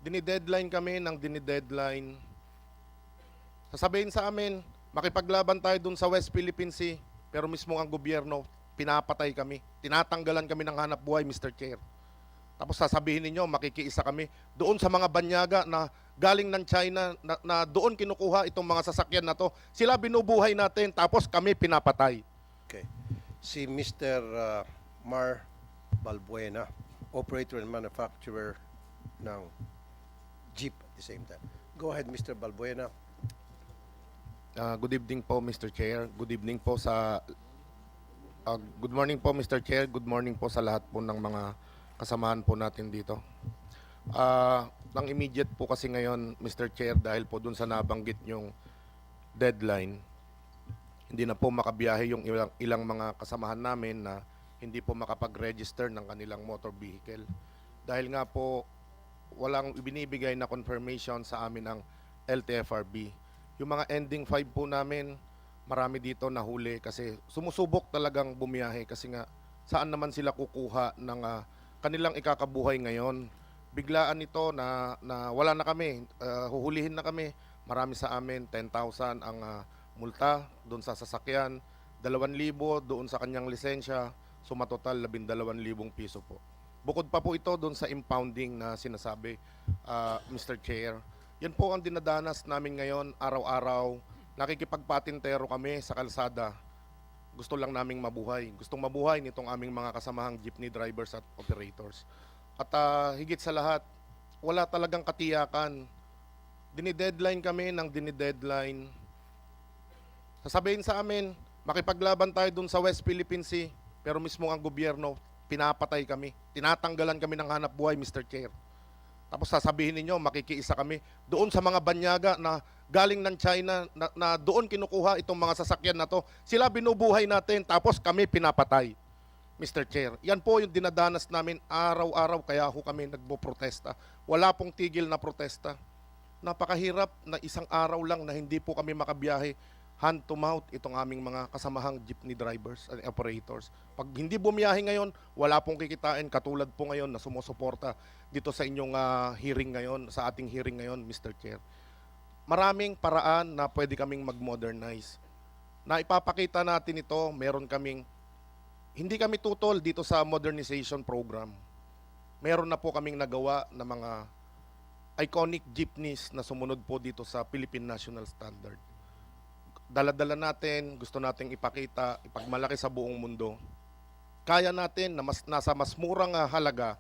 Dinideadline kami ng dinideadline. Sasabihin sa amin, makipaglaban tayo dun sa West Philippine Sea, pero mismo ang gobyerno, pinapatay kami. Tinatanggalan kami ng hanap buhay, Mr. Chair. Tapos sasabihin ninyo, makikiisa kami doon sa mga banyaga na galing ng China na doon kinukuha itong mga sasakyan na to. Sila binubuhay natin, tapos kami pinapatay. Okay. Si Mr. Mar Balbuena, operator and manufacturer ng jeep at the same time. Go ahead, Mr. Balbuena. Good evening po, Mr. Chair. Good evening po sa... good morning po, Mr. Chair. Good morning po sa lahat po ng mga kasamahan po natin dito. Ang immediate po kasi ngayon, Mr. Chair, dahil po dun sa nabanggit yung deadline, hindi na po makabiyahe yung ilang mga kasamahan namin na hindi po makapag-register ng kanilang motor vehicle. Dahil nga po, walang ibinibigay na confirmation sa amin ng LTFRB. Yung mga ending 5 po namin, marami dito nahuli kasi sumusubok talagang bumiyahe kasi nga saan naman sila kukuha ng kanilang ikakabuhay ngayon. Biglaan ito na wala na kami, huhulihin na kami. Marami sa amin, 10,000 ang multa doon sa sasakyan, 2,000 doon sa kanyang lisensya, sumatotal 12,000 piso po. Bukod pa po ito doon sa impounding na sinasabi, Mr. Chair. Yan po ang dinadanas namin ngayon, araw-araw. Nakikipagpatintero kami sa kalsada. Gusto lang naming mabuhay. Gustong mabuhay nitong aming mga kasamahang jeepney drivers at operators. At higit sa lahat, wala talagang katiyakan. Dinideadline kami ng dinideadline. Sasabihin sa amin, makipaglaban tayo dun sa West Philippine Sea, pero mismo ang gobyerno, pinapatay kami. Tinatanggalan kami ng hanap buhay, Mr. Chair. Tapos sasabihin ninyo, makikiisa kami doon sa mga banyaga na galing ng China na doon kinukuha itong mga sasakyan na to. Sila binubuhay natin, tapos kami pinapatay, Mr. Chair. Yan po yung dinadanas namin araw-araw, kaya ho kami nagpo-protesta. Wala pong tigil na protesta. Napakahirap na isang araw lang na hindi po kami makabiyahe hand to mouth itong aming mga kasamahang jeepney drivers and operators. Pag hindi bumiyahe ngayon, wala pong kikitain, katulad po ngayon na sumusuporta dito sa inyong hearing ngayon, sa ating hearing ngayon, Mr. Chair. Maraming paraan na pwede kaming mag-modernize. Na ipapakita natin ito, meron kaming, hindi kami tutol dito sa modernization program. Meron na po kaming nagawa na mga iconic jeepneys na sumunod po dito sa Philippine National Standard. Dala-dala natin, gusto nating ipakita, ipagmalaki sa buong mundo. Kaya natin na nasa mas murang halaga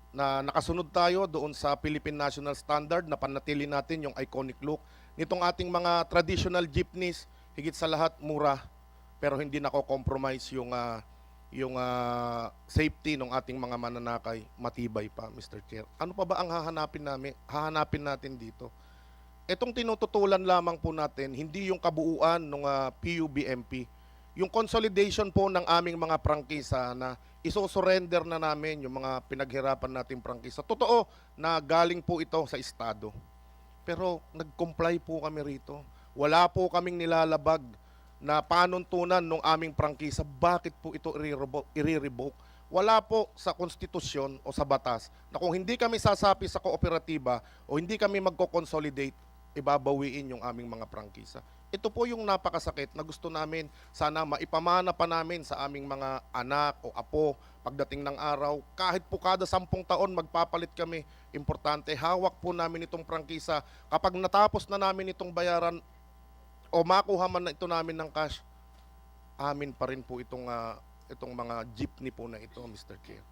na nakasunod tayo doon sa Philippine National Standard na panatili natin yung iconic look nitong ating mga traditional jeepneys, higit sa lahat mura, pero hindi nako-compromise yung safety ng ating mga mananakay, matibay pa, Mr. Chair. Ano pa ba ang hahanapin natin dito? Itong tinututulan lamang po natin, hindi yung kabuuan ng PUBMP. Yung consolidation po ng aming mga prangkisa na isosurrender na namin yung mga pinaghirapan nating prangkisa. Totoo na galing po ito sa Estado. Pero nag-comply po kami rito. Wala po kaming nilalabag na panuntunan ng aming prangkisa. Bakit po ito i-revoke? Wala po sa konstitusyon o sa batas na kung hindi kami sasapi sa kooperatiba o hindi kami magko-consolidate, ibabawiin yung aming mga prangkisa. Ito po yung napakasakit na gusto namin sana maipamana pa namin sa aming mga anak o apo pagdating ng araw. Kahit po kada 10 taon magpapalit kami, importante, hawak po namin itong prangkisa. Kapag natapos na namin itong bayaran o makuha man na ito namin ng cash, amin pa rin po itong mga jeepney po na ito, Mr. Chair.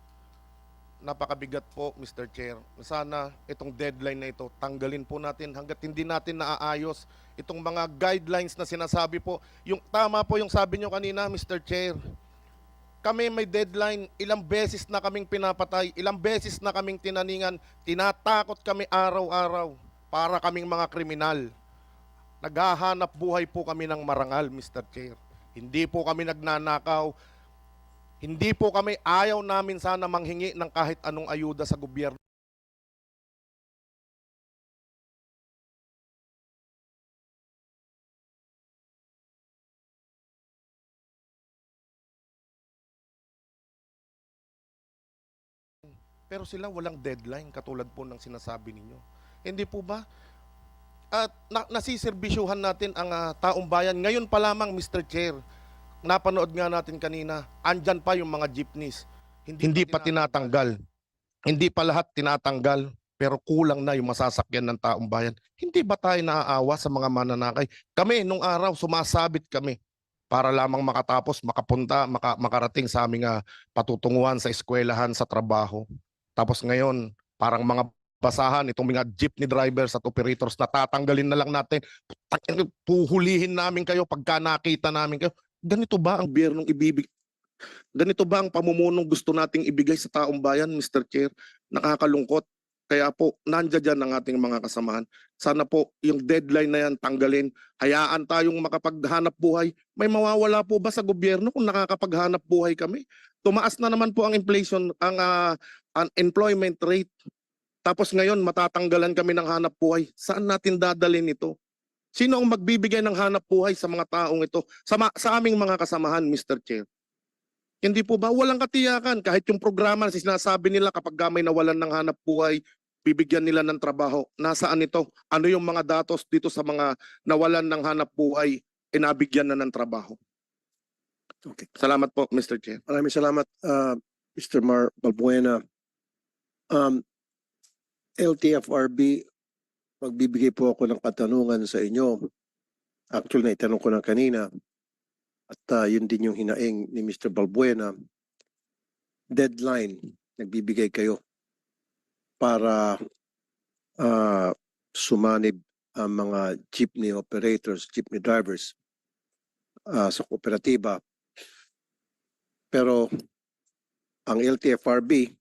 Napakabigat po, Mr. Chair. Sana itong deadline na ito, tanggalin po natin hanggat hindi natin naaayos itong mga guidelines na sinasabi po. Yung tama po yung sabi nyo kanina, Mr. Chair. Kami may deadline, ilang beses na kaming pinapatay, ilang beses na kaming tinaningan, tinatakot kami araw-araw para kaming mga kriminal. Naghahanap buhay po kami ng marangal, Mr. Chair. Hindi po kami nagnanakaw. Hindi po kami, ayaw namin sana manghingi ng kahit anong ayuda sa gobyerno. pero sila walang deadline katulad po ng sinasabi ninyo. Hindi po ba? At nasiserbisyuhan natin ang taong bayan. Ngayon pa lamang, Mr. Chair, napanood nga natin kanina, andyan pa yung mga jeepneys. Hindi pa tinatanggal. Hindi pa lahat tinatanggal, pero kulang na yung masasakyan ng taong bayan. Hindi ba tayo naaawa sa mga mananakay? Kami, nung araw, sumasabit kami para lamang makatapos, makapunta, makarating sa aming patutunguhan sa eskwelahan, sa trabaho. Tapos ngayon, parang mga basahan, itong mga jeepney drivers at operators, natatanggalin na lang natin. Puhulihin namin kayo pagka nakita namin kayo. Ganito ba ang gobyernong ibibig? Ganito ba ang pamumunong gusto nating ibigay sa taong bayan, Mr. Chair? Nakakalungkot. Kaya po, nandiyan dyan ang ating mga kasamahan. Sana po, yung deadline na yan tanggalin. Hayaan tayong makapaghanap buhay. May mawawala po ba sa gobyerno kung nakakapaghanap buhay kami? Tumaas na naman po ang inflation, ang unemployment rate. Tapos ngayon, matatanggalan kami ng hanap buhay. Saan natin dadalhin ito? Sino ang magbibigay ng hanap buhay sa mga taong ito? Sa aming mga kasamahan, Mr. Chair. Hindi po ba? Walang katiyakan. Kahit yung programa na sinasabi nila kapag may nawalan ng hanap buhay, bibigyan nila ng trabaho. Nasaan ito? Ano yung mga datos dito sa mga nawalan ng hanap buhay, nabigyan na ng trabaho? Okay. Salamat po, Mr. Chair. Maraming salamat, Mr. Mar Balbuena. LTFRB, magbibigay po ako ng katanungan sa inyo. Actually, naitanong ko na kanina. At yun din yung hinaing ni Mr. Balbuena. Deadline, nagbibigay kayo para sumanib ang mga jeepney operators, jeepney drivers sa kooperatiba. Pero ang LTFRB,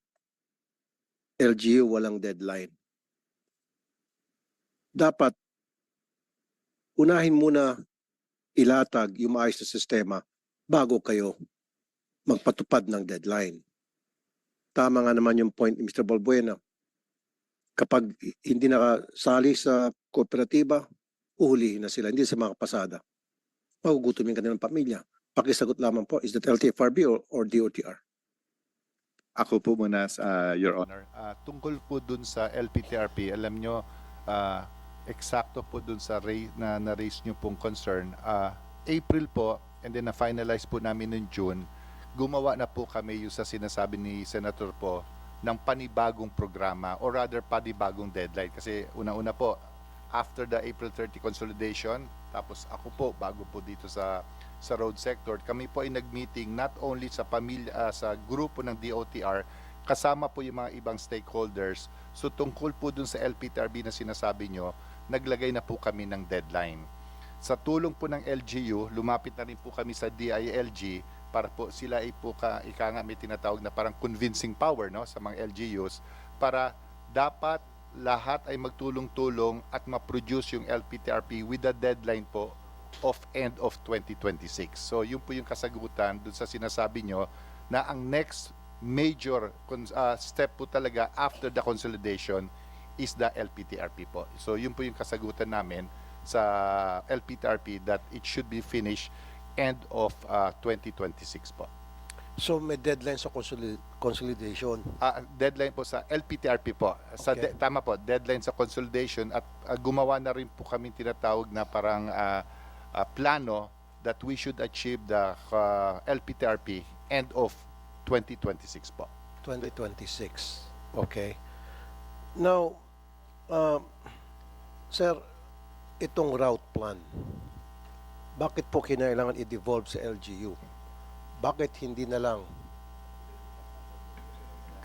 LGU walang deadline. Dapat unahin muna ilatag yung maayos na sistema bago kayo magpatupad ng deadline. Tama nga naman yung point ni Mr. Balbuena. Kapag hindi nakasali sa kooperatiba, uhulihin na sila, hindi sa mga pasada. Magugutumin ka nilang pamilya. Pakisagot lamang po, is that LTFRB or DOTR? Ako po muna, Your Honor. Tungkol po dun sa LPTRP, alam nyo, eksakto po dun sa na-raise nyo pong concern. April po, and then na-finalize po namin in June, gumawa na po kami yung sa sinasabi ni Senator po ng panibagong programa or rather panibagong deadline. Kasi una-una po, after the April 30 consolidation, tapos ako po, bago po dito sa road sector, kami po ay nag-meeting not only sa pamilya, sa grupo ng DOTR, kasama po yung mga ibang stakeholders. So tungkol po dun sa LPTRB na sinasabi nyo, naglagay na po kami ng deadline. Sa tulong po ng LGU, lumapit na rin po kami sa DILG para po sila ay po ika nga may tinatawag na parang convincing power, no, sa mga LGUs para dapat lahat ay magtulong-tulong at ma-produce yung LPTRP with a deadline po of end of 2026. So yun po yung kasagutan dun sa sinasabi nyo na ang next major step po talaga after the consolidation is the LPTRP po. So yun po yung kasagutan namin sa LPTRP that it should be finished end of 2026 po. So may deadline sa consolidation. Deadline po sa LPTRP po. Sa Okay. tama po, deadline sa consolidation at gumawa na rin po kami tinatawag na parang plano that we should achieve the LPTRP end of 2026 po. 2026. Okay. Now, sir, itong route plan, bakit po kinailangan i-devolve sa LGU? Bakit hindi na lang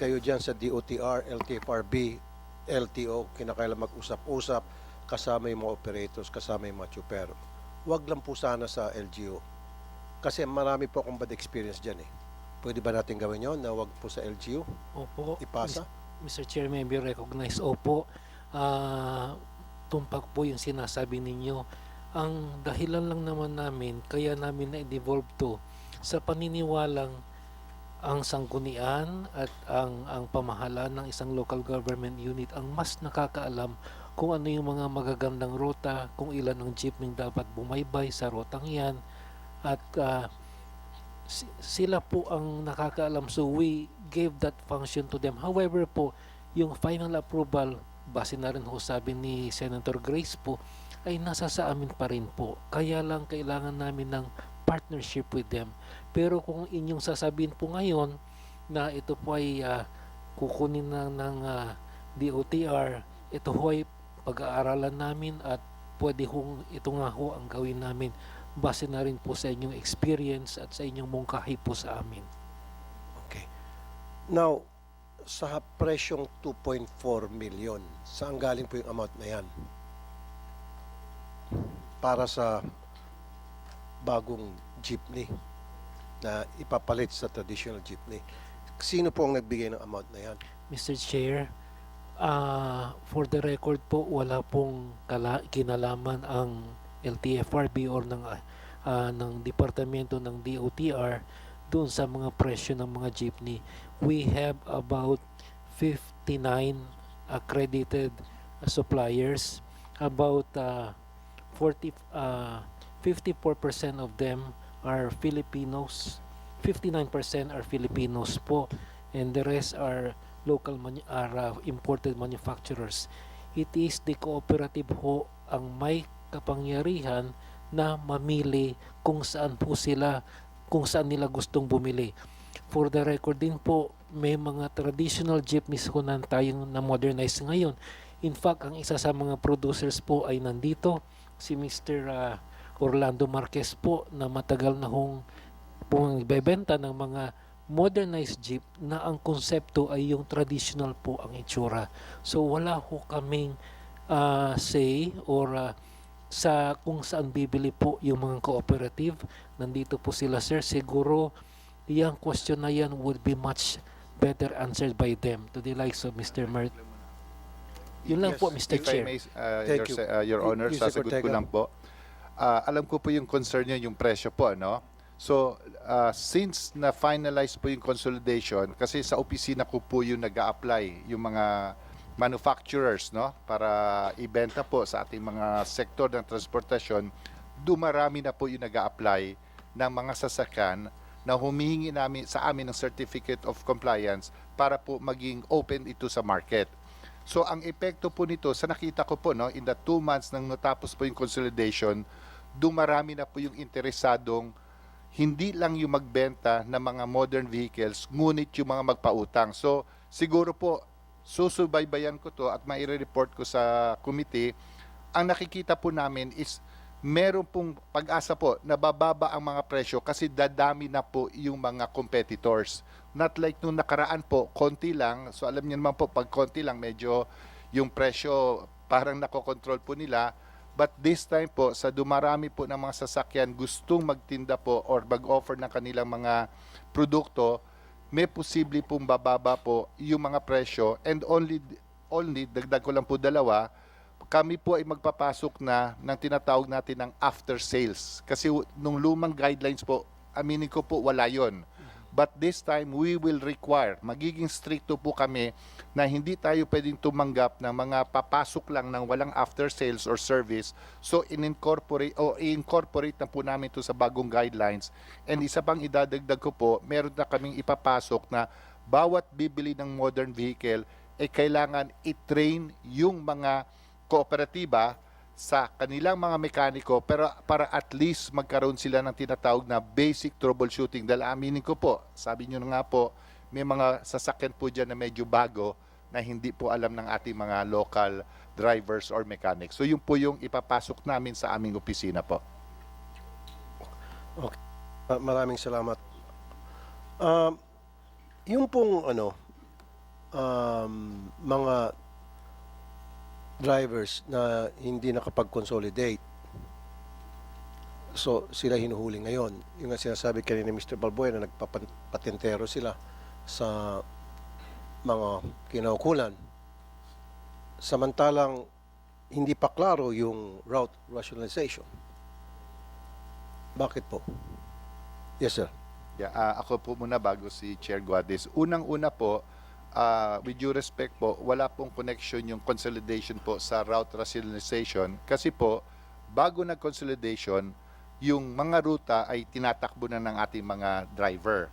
kayo dyan sa DOTR, LTFRB, LTO, kinakailangan mag-usap-usap, kasama yung mga operators, kasama yung mga chuper? Wag lang po sana sa LGU. Kasi marami po akong bad experience dyan eh. Pwede ba natin gawin yun na wag po sa LGU? Opo. Ipasa? Mr. Chair, may be recognized. Opo. Tumpak po yung sinasabi ninyo. Ang dahilan lang naman namin, kaya namin na-devolve to sa paniniwalang ang sanggunian at ang pamahalaan ng isang local government unit ang mas nakakaalam kung ano yung mga magagandang ruta, kung ilan ang jeepney dapat bumaybay sa rotang yan, at sila po ang nakakaalam. So we gave that function to them. However po, yung final approval, base na rin ho sabi ni Senator Grace po, ay nasa sa amin pa rin po. Kaya lang kailangan namin ng partnership with them. Pero kung inyong sasabihin po ngayon na ito po ay kukunin ng DOTR, ito ho ay pag-aaralan namin at pwede hong ito nga ho ang gawin namin base na rin po sa inyong experience at sa inyong mungkahi po sa amin. Okay. Now, sa presyong 2.4 million, saan galing po yung amount na yan? Para sa bagong jeepney na ipapalit sa traditional jeepney. Sino po ang nagbigay ng amount na yan? Mr. Chair, for the record po, wala pong kinalaman ang LTFRB or ng departamento ng DOTR doon sa mga presyo ng mga jeepney. We have about 59 accredited suppliers. About 54% of them are Filipinos. 59% are Filipinos po, and the rest are imported manufacturers. It is the cooperative ho ang may kapangyarihan na mamili kung saan nila gustong bumili. For the record din po, may mga traditional jeepneys ho na tayong na-modernize ngayon. In fact, ang isa sa mga producers po ay nandito, si Mr. Orlando Marquez po, na matagal na hong bebenta ng mga modernized jeep na ang konsepto ay yung traditional po ang itsura. So wala ho kaming say or sa kung saan bibili po yung mga cooperative. Nandito po sila, sir. Siguro yung question na yan would be much better answered by them, to the likes of Mr. Mert. Yun lang po, Mr. If Chair. I may, Thank Your Honor, Yusek sasagot ko Ortega. lang po. Alam ko po yung concern niyo, yung presyo po, no? So, since na-finalize po yung consolidation, kasi sa opisina ko po yung nag-a-apply, yung mga manufacturers, no? Para ibenta po sa ating mga sektor ng transportasyon, dumarami na po yung nag-a-apply ng mga sasakyan na humihingi sa amin ng Certificate of Compliance para po maging open ito sa market. So ang epekto po nito, sa nakita ko po, no, in the 2 months nang natapos po yung consolidation, dumarami na po yung interesadong hindi lang yung magbenta ng mga modern vehicles, ngunit yung mga magpautang. So siguro po, susubaybayan ko to at maire-report ko sa committee. Ang nakikita po namin is meron pong pag-asa po na bababa ang mga presyo kasi dadami na po yung mga competitors. Not like nung nakaraan po, konti lang. So alam niyo naman po, pag konti lang, medyo yung presyo parang nakokontrol po nila. But this time po, sa dumarami po ng mga sasakyan gustong magtinda po or mag-offer ng kanilang mga produkto, may posible pong bababa po yung mga presyo. And only dagdag ko lang po dalawa, kami po ay magpapasok na ng tinatawag natin ng after sales. Kasi nung lumang guidelines po, aminin ko po, wala yon. But this time, we will require, magiging stricto po kami na hindi tayo pwedeng tumanggap ng mga papasok lang ng walang after sales or service. So, i-incorporate na po namin ito sa bagong guidelines. And isa pang idadagdag ko po, meron na kaming ipapasok na bawat bibili ng modern vehicle, kailangan i-train yung mga kooperatiba sa kanilang mga mekaniko pero para at least magkaroon sila ng tinatawag na basic troubleshooting. Dahil aminin ko po, sabi nyo nga po, may mga sasakyan po dyan na medyo bago na hindi po alam ng ating mga local drivers or mechanics. So yun po yung ipapasok namin sa aming opisina po. Maraming salamat. Yung pong mga drivers na hindi nakapag-consolidate, so sila hinuhuli ngayon. Yung nga sinasabi kanina ni Mr. Balbuena, nagpapatentero sila sa mga kinaukulan. Samantalang hindi pa klaro yung route rationalization. Bakit po? Yes, sir. Yeah, ako po muna bago si Chair Guadis. Unang-una po, with due respect po, wala pong connection yung consolidation po sa route rationalization kasi po, bago nag-consolidation, yung mga ruta ay tinatakbo na ng ating mga driver.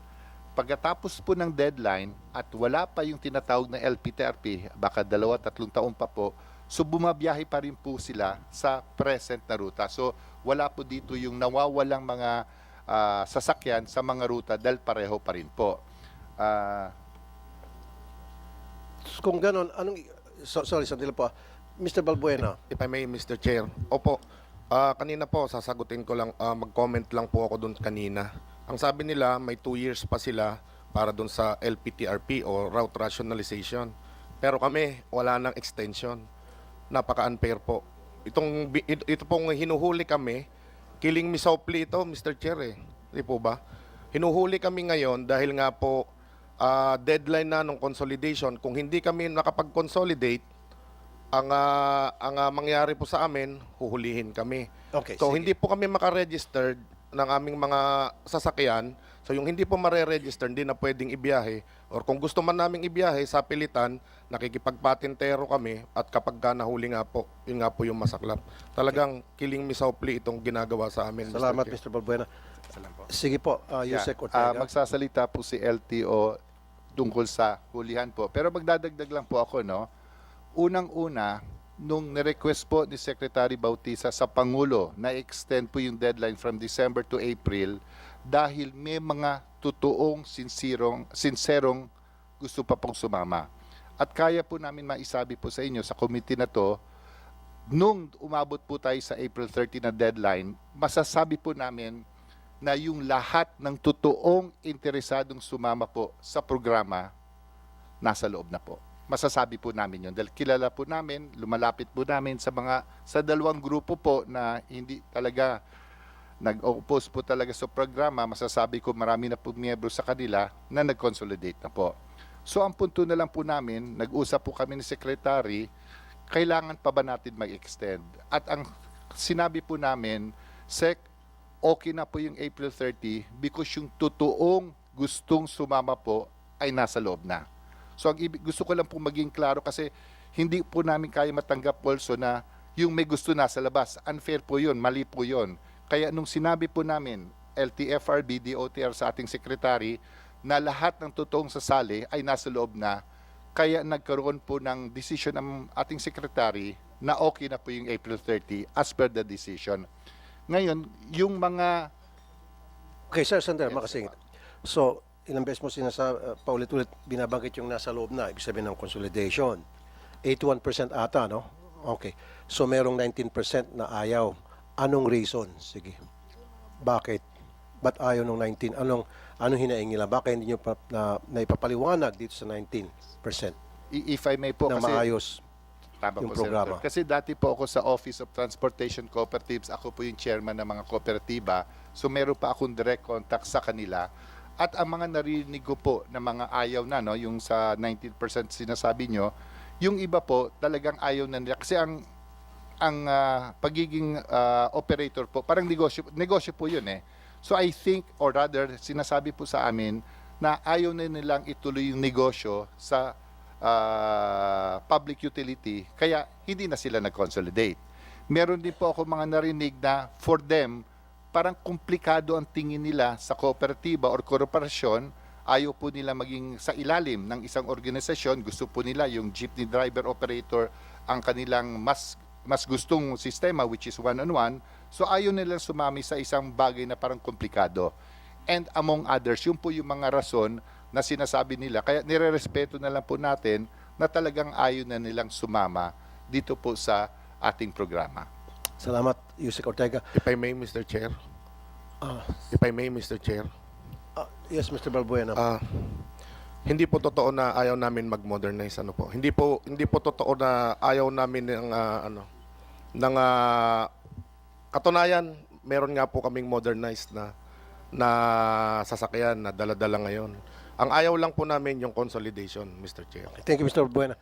pagkatapos po ng deadline at wala pa yung tinatawag na LPTRP, baka 2-3 taon pa po, so bumabiyahe pa rin po sila sa present na ruta. So wala po dito yung nawawalang mga sasakyan sa mga ruta dahil pareho pa rin po. Kung ganon, sorry, sandali po. Mr. Balbuena, If I may, Mr. Chair. Opo, kanina po, sasagutin ko lang, mag-comment lang po ako doon kanina. Ang sabi nila, may 2 years pa sila para doon sa LPTRP o Route Rationalization. Pero kami, wala nang extension. Napaka-unfair po. Ito pong hinuhuli kami, killing me softly ito, Mr. Chair eh. Di po ba? Hinuhuli kami ngayon dahil nga po deadline na ng consolidation. Kung hindi kami nakapag-consolidate, ang mangyari po sa amin, huhulihin kami. okay, So sige. hindi po kami makaregistered ng aming mga sasakyan. So yung hindi po mare-register, hindi na pwedeng ibiyahe. Or kung gusto man naming ibiyahe sa pilitan, nakikipagpatintero kami at kapag ka nahuli nga po, yun nga po yung masaklap. Talagang killing me softly itong ginagawa sa amin. Salamat, Mr. Chair. Mr. Balbuena. Sige po, Yusek Ortega. Magsasalita po si LTO tungkol sa hulihan po. Pero magdadagdag lang po ako, no? Unang-una, nung nirequest po ni Secretary Bautista sa Pangulo na extend po yung deadline from December to April dahil may mga totoong sinserong gusto pa pong sumama. At kaya po namin maisabi po sa inyo sa committee na to, nung umabot po tayo sa April 30 na deadline, masasabi po namin na yung lahat ng totoong interesadong sumama po sa programa nasa loob na po. Masasabi po namin yun dahil kilala po namin, lumalapit po namin sa dalawang grupo po na hindi talaga nag-oppose po talaga sa programa. Masasabi ko marami na po miyembro sa kanila na nag-consolidate na po. So ang punto na lang po namin, nag-usap po kami ni Secretary, kailangan pa ba natin mag-extend? At ang sinabi po namin, Sec, okay na po yung April 30 because yung totoong gustong sumama po ay nasa loob na. So gusto ko lang po maging klaro kasi hindi po namin kaya matanggap also na yung may gusto nasa labas. Unfair po yun, mali po yun. Kaya nung sinabi po namin, LTFRB, DOTR sa ating secretary, na lahat ng totoong sasali ay nasa loob na, kaya nagkaroon po ng decision ng ating secretary na okay na po yung April 30 as per the decision. Ngayon, yung mga... Okay, sir, sandali, makasingit. So, ilang beses mo paulit-ulit binabanggit yung nasa loob na, ibig sabihin ng consolidation. 81% ata, no? Okay. So, merong 19% na ayaw. Anong reason? Sige. Bakit? Ba't ayaw ng 19? Anong hinaing nila? Bakit hindi nyo na ipapaliwanag dito sa 19% If I may po, na kasi... maayos Tama yung po, programa? Senator. Kasi dati po ako sa Office of Transportation Cooperatives, ako po yung chairman ng mga kooperatiba. So meron pa akong direct contact sa kanila. At ang mga narinig ko po na mga ayaw na, no, yung sa 19% sinasabi nyo, yung iba po talagang ayaw na nila. Kasi ang pagiging operator po, parang negosyo po yun eh. So I think, or rather, sinasabi po sa amin na ayaw na nilang ituloy yung negosyo sa public utility, kaya hindi na sila nag-consolidate. Meron din po ako mga narinig na for them, parang komplikado ang tingin nila sa kooperatiba or korporasyon, ayaw po nila maging sa ilalim ng isang organisasyon, gusto po nila yung jeepney driver operator ang kanilang mas gustong sistema, which is one-on-one, so ayaw nilang sumami sa isang bagay na parang komplikado. And among others, yun po yung mga rason na sinasabi nila. Kaya nire-respeto na lang po natin na talagang ayaw na nilang sumama dito po sa ating programa. Salamat, Yusek Ortega. If I may, Mr. Chair. If I may, Mr. Chair. Yes, Mr. Balbuena. Hindi po totoo na ayaw namin mag-modernize, ano po. Hindi po totoo na ayaw namin ng katunayan, meron nga po kaming modernized na sasakyan na dala-dala ngayon. Ang ayaw lang po namin yung consolidation, Mr. Chair. Thank you, Mr. Balbuena.